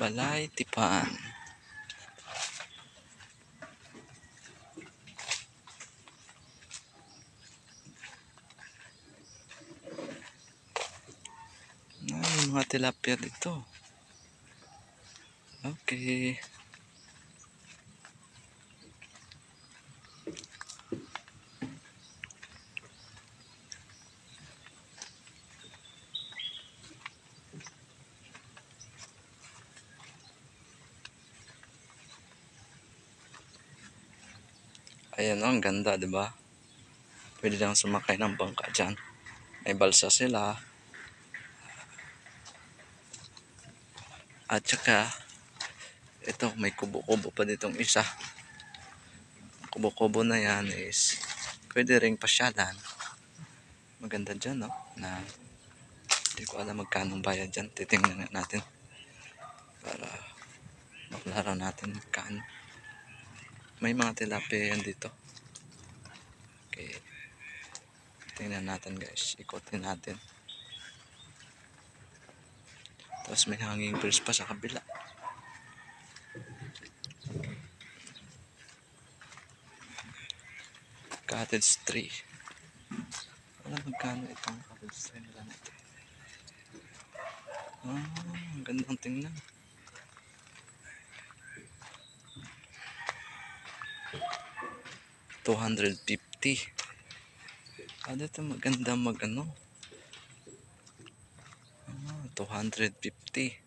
Balay Tipan. May mga tilapia dito. Okay. Ayan, ang ganda, 'di ba? Pwede lang sumakay ng bangka diyan. May balsa sila. At saka ito, may kubo-kubo pa ditong isa. Kubo-kubo na yan is pwede ring pasyalan. Maganda dyan, no? Na hindi ko alam magkano bayad dyan. Titingnan natin para maklaro natin magkano. May mga tilapia yan dito. Okay. Tingnan natin, guys. Ikotin natin. Tapos may hanging bridge pa sa kabila. Cottage tree. Wala magkano itong cottage tree nila nito. Ang gandang tingnan. $250. Dito maganda mag-ano. 250.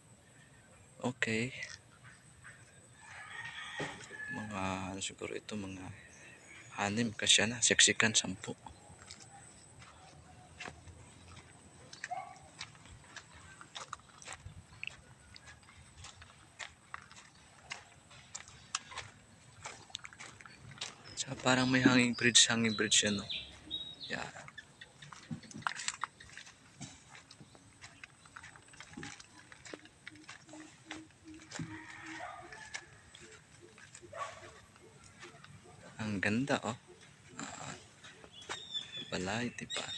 Okay. Mga ano siguro ito, mga 6 kasi na, siksikan 10. So, parang may hanging bridge yan, no? Yeah. Ang ganda, oh. Balay Tipan.